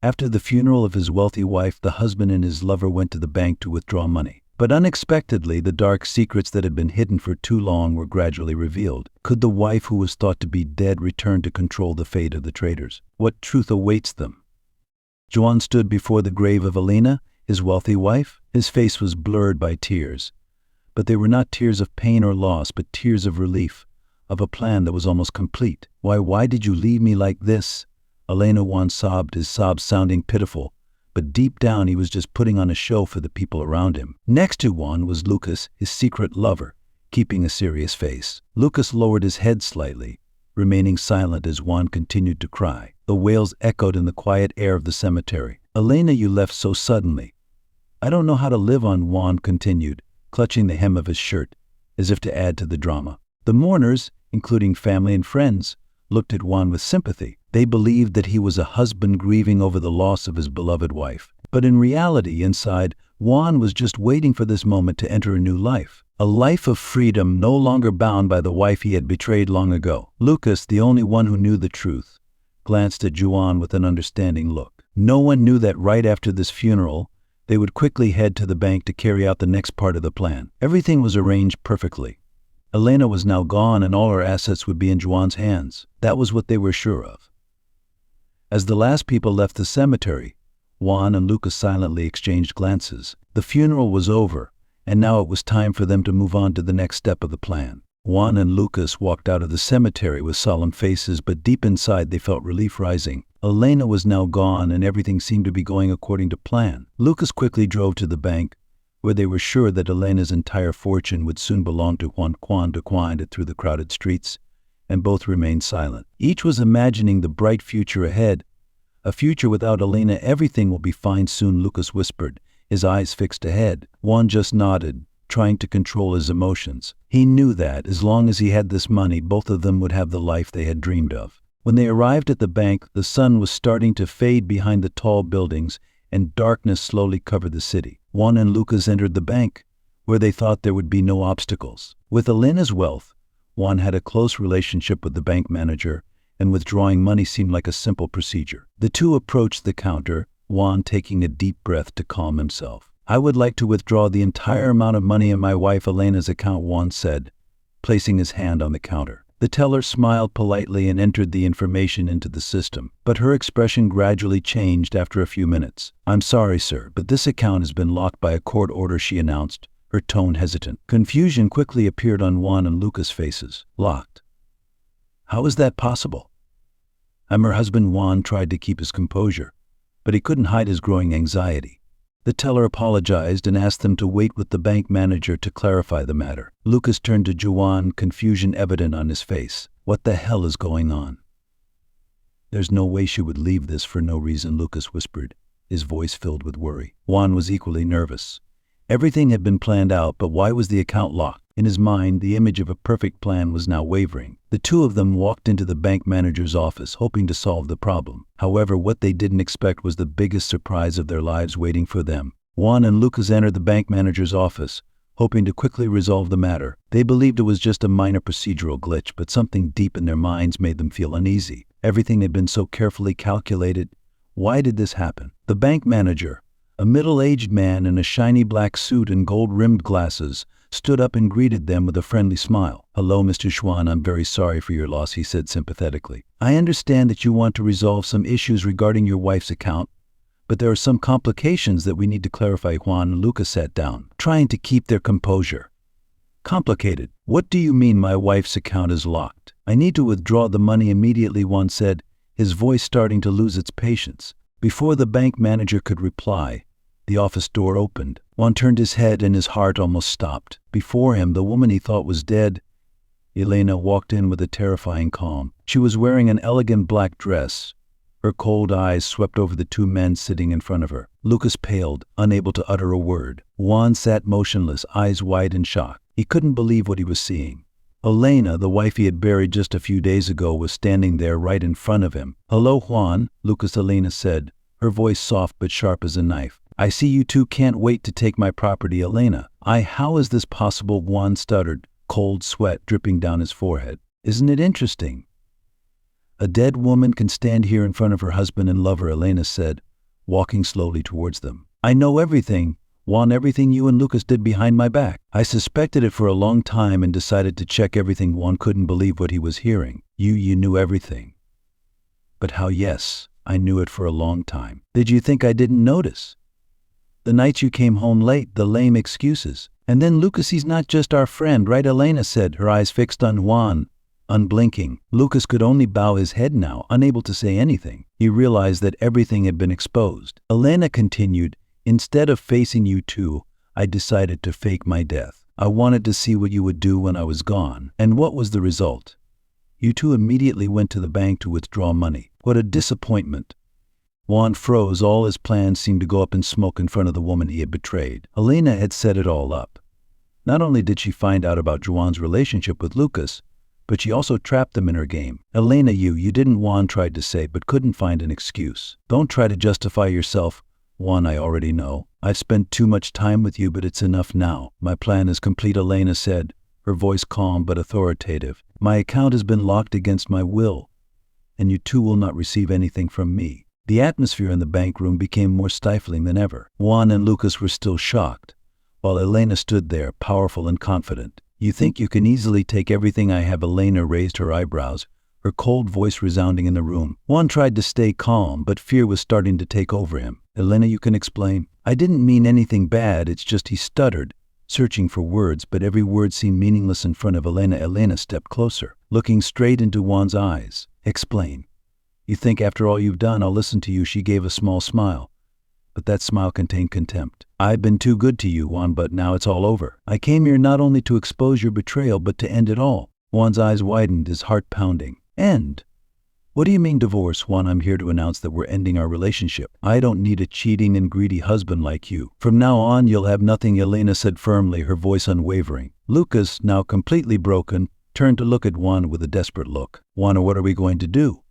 After the funeral of his wealthy wife, the husband and his lover went to the bank to withdraw money. But unexpectedly, the dark secrets that had been hidden for too long were gradually revealed. Could the wife who was thought to be dead return to control the fate of the traitors? What truth awaits them? Juan stood before the grave of Elena, his wealthy wife. His face was blurred by tears. But they were not tears of pain or loss, but tears of relief, of a plan that was almost complete. Why did you leave me like this? Elena, Juan sobbed, his sobs sounding pitiful, but deep down he was just putting on a show for the people around him. Next to Juan was Lucas, his secret lover, keeping a serious face. Lucas lowered his head slightly, remaining silent as Juan continued to cry. The wails echoed in the quiet air of the cemetery. Elena, you left so suddenly. I don't know how to live on, Juan continued, clutching the hem of his shirt, as if to add to the drama. The mourners, including family and friends, looked at Juan with sympathy. They believed that he was a husband grieving over the loss of his beloved wife. But in reality, inside, Juan was just waiting for this moment to enter a new life. A life of freedom, no longer bound by the wife he had betrayed long ago. Lucas, the only one who knew the truth, glanced at Juan with an understanding look. No one knew that right after this funeral, they would quickly head to the bank to carry out the next part of the plan. Everything was arranged perfectly. Elena was now gone and all her assets would be in Juan's hands. That was what they were sure of. As the last people left the cemetery, Juan and Lucas silently exchanged glances. The funeral was over, and now it was time for them to move on to the next step of the plan. Juan and Lucas walked out of the cemetery with solemn faces, but deep inside they felt relief rising. Elena was now gone and everything seemed to be going according to plan. Lucas quickly drove to the bank, where they were sure that Elena's entire fortune would soon belong to Juan. Wandered through the crowded streets, and both remained silent. Each was imagining the bright future ahead. A future without Elena. Everything will be fine soon, Lucas whispered, his eyes fixed ahead. Juan just nodded, trying to control his emotions. He knew that, as long as he had this money, both of them would have the life they had dreamed of. When they arrived at the bank, the sun was starting to fade behind the tall buildings, and darkness slowly covered the city. Juan and Lucas entered the bank, where they thought there would be no obstacles. With Elena's wealth, Juan had a close relationship with the bank manager, and withdrawing money seemed like a simple procedure. The two approached the counter, Juan taking a deep breath to calm himself. I would like to withdraw the entire amount of money in my wife Elena's account, Juan said, placing his hand on the counter. The teller smiled politely and entered the information into the system, but her expression gradually changed after a few minutes. I'm sorry, sir, but this account has been locked by a court order, she announced, her tone hesitant. Confusion quickly appeared on Juan and Lucas' faces. Locked? How is that possible? I'm her husband. Juan tried to keep his composure, but he couldn't hide his growing anxiety. The teller apologized and asked them to wait with the bank manager to clarify the matter. Lucas turned to Juan, confusion evident on his face. What the hell is going on? There's no way she would leave this for no reason, Lucas whispered, his voice filled with worry. Juan was equally nervous. Everything had been planned out, but why was the account locked? In his mind, the image of a perfect plan was now wavering. The two of them walked into the bank manager's office, hoping to solve the problem. However, what they didn't expect was the biggest surprise of their lives waiting for them. Juan and Lucas entered the bank manager's office, hoping to quickly resolve the matter. They believed it was just a minor procedural glitch, but something deep in their minds made them feel uneasy. Everything had been so carefully calculated. Why did this happen? The bank manager, a middle-aged man in a shiny black suit and gold-rimmed glasses, stood up and greeted them with a friendly smile. Hello, Mr. Juan, I'm very sorry for your loss, he said sympathetically. I understand that you want to resolve some issues regarding your wife's account, but there are some complications that we need to clarify. Juan and Lucas sat down, trying to keep their composure. Complicated? What do you mean my wife's account is locked? I need to withdraw the money immediately, Juan said, his voice starting to lose its patience. Before the bank manager could reply, the office door opened. Juan turned his head and his heart almost stopped. Before him, the woman he thought was dead, Elena, walked in with a terrifying calm. She was wearing an elegant black dress. Her cold eyes swept over the two men sitting in front of her. Lucas paled, unable to utter a word. Juan sat motionless, eyes wide in shock. He couldn't believe what he was seeing. Elena, the wife he had buried just a few days ago, was standing there right in front of him. Hello, Juan, Lucas, Elena said, her voice soft but sharp as a knife. I see you two can't wait to take my property, Elena. How is this possible? Juan stuttered, cold sweat dripping down his forehead. Isn't it interesting? A dead woman can stand here in front of her husband and lover, Elena said, walking slowly towards them. "I know everything, Juan, everything you and Lucas did behind my back. I suspected it for a long time and decided to check everything." Juan couldn't believe what he was hearing. You knew everything." "But how?" "Yes, I knew it for a long time. Did you think I didn't notice? The nights you came home late, the lame excuses. And then Lucas, he's not just our friend, right?" Elena said, her eyes fixed on Juan, unblinking. Lucas could only bow his head now, unable to say anything. He realized that everything had been exposed. Elena continued, "Instead of facing you two, I decided to fake my death. I wanted to see what you would do when I was gone. And what was the result? You two immediately went to the bank to withdraw money. What a disappointment." Juan froze. All his plans seemed to go up in smoke in front of the woman he had betrayed. Elena had set it all up. Not only did she find out about Juan's relationship with Lucas, but she also trapped him in her game. "Elena, you didn't," Juan tried to say, but couldn't find an excuse. "Don't try to justify yourself, Juan. I already know. I've spent too much time with you, but it's enough now. My plan is complete," Elena said, her voice calm but authoritative. "My account has been locked against my will, and you two will not receive anything from me." The atmosphere in the bank room became more stifling than ever. Juan and Lucas were still shocked, while Elena stood there, powerful and confident. "You think you can easily take everything I have?" Elena raised her eyebrows, her cold voice resounding in the room. Juan tried to stay calm, but fear was starting to take over him. "Elena, you can explain." "I didn't mean anything bad, it's just," he stuttered, searching for words, but every word seemed meaningless in front of Elena. Elena stepped closer, looking straight into Juan's eyes. "Explain. You think after all you've done, I'll listen to you?" She gave a small smile, but that smile contained contempt. "I've been too good to you, Juan, but now it's all over. I came here not only to expose your betrayal, but to end it all." Juan's eyes widened, his heart pounding. "End? What do you mean divorce?" "Juan, I'm here to announce that we're ending our relationship. I don't need a cheating and greedy husband like you. From now on, you'll have nothing," Elena said firmly, her voice unwavering. Lucas, now completely broken, turned to look at Juan with a desperate look. "Juan, what are we going to do?"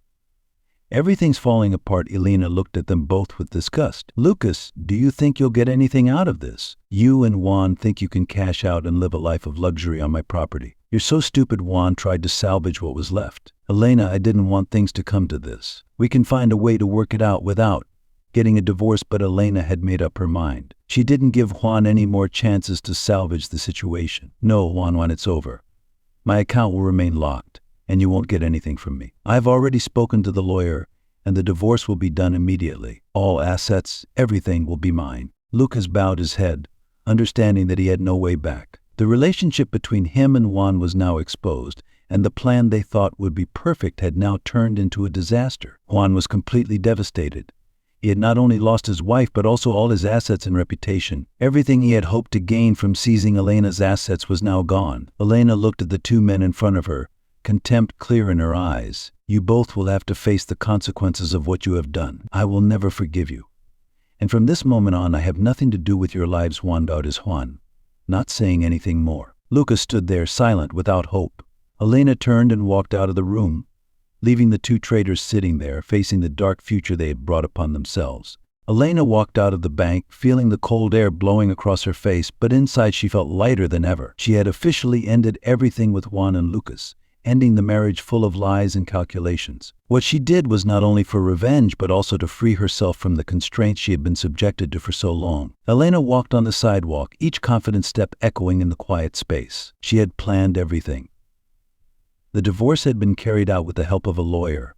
"Everything's falling apart." Elena looked at them both with disgust. "Lucas, do you think you'll get anything out of this? You and Juan think you can cash out and live a life of luxury on my property. You're so stupid." Juan tried to salvage what was left. "Elena, I didn't want things to come to this. We can find a way to work it out without getting a divorce." But Elena had made up her mind. She didn't give Juan any more chances to salvage the situation. "No, Juan, it's over. My account will remain locked, and you won't get anything from me. I've already spoken to the lawyer, and the divorce will be done immediately. All assets, everything will be mine." Lucas bowed his head, understanding that he had no way back. The relationship between him and Juan was now exposed, and the plan they thought would be perfect had now turned into a disaster. Juan was completely devastated. He had not only lost his wife, but also all his assets and reputation. Everything he had hoped to gain from seizing Elena's assets was now gone. Elena looked at the two men in front of her, contempt clear in her eyes. "You both will have to face the consequences of what you have done. I will never forgive you. And from this moment on, I have nothing to do with your lives." Juan bowed his Juan, not saying anything more. Lucas stood there, silent, without hope. Elena turned and walked out of the room, leaving the two traitors sitting there, facing the dark future they had brought upon themselves. Elena walked out of the bank, feeling the cold air blowing across her face, but inside she felt lighter than ever. She had officially ended everything with Juan and Lucas, ending the marriage full of lies and calculations. What she did was not only for revenge, but also to free herself from the constraints she had been subjected to for so long. Elena walked on the sidewalk, each confident step echoing in the quiet space. She had planned everything. The divorce had been carried out with the help of a lawyer,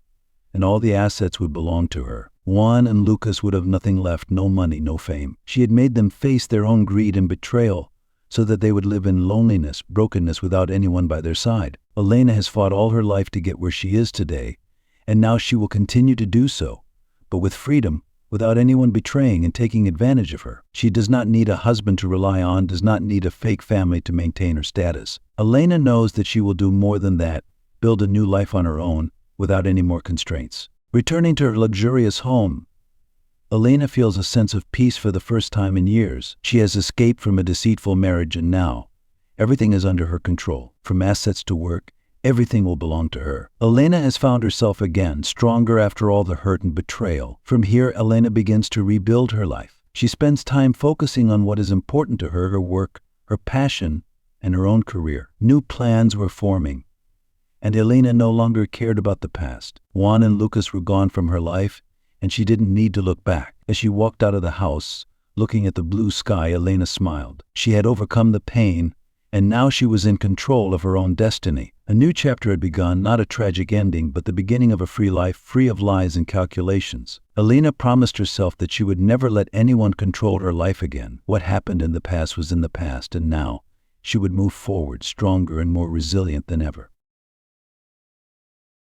and all the assets would belong to her. Juan and Lucas would have nothing left, no money, no fame. She had made them face their own greed and betrayal, so that they would live in loneliness, brokenness, without anyone by their side. Elena has fought all her life to get where she is today, and now she will continue to do so, but with freedom, without anyone betraying and taking advantage of her. She does not need a husband to rely on, does not need a fake family to maintain her status. Elena knows that she will do more than that, build a new life on her own, without any more constraints. Returning to her luxurious home, Elena feels a sense of peace for the first time in years. She has escaped from a deceitful marriage, and now everything is under her control. From assets to work, everything will belong to her. Elena has found herself again, stronger after all the hurt and betrayal. From here, Elena begins to rebuild her life. She spends time focusing on what is important to her work, her passion, and her own career. New plans were forming, and Elena no longer cared about the past. Juan and Lucas were gone from her life, and she didn't need to look back. As she walked out of the house, looking at the blue sky, Elena smiled. She had overcome the pain, and now she was in control of her own destiny. A new chapter had begun, not a tragic ending, but the beginning of a free life, free of lies and calculations. Elena promised herself that she would never let anyone control her life again. What happened in the past was in the past, and now she would move forward, stronger and more resilient than ever.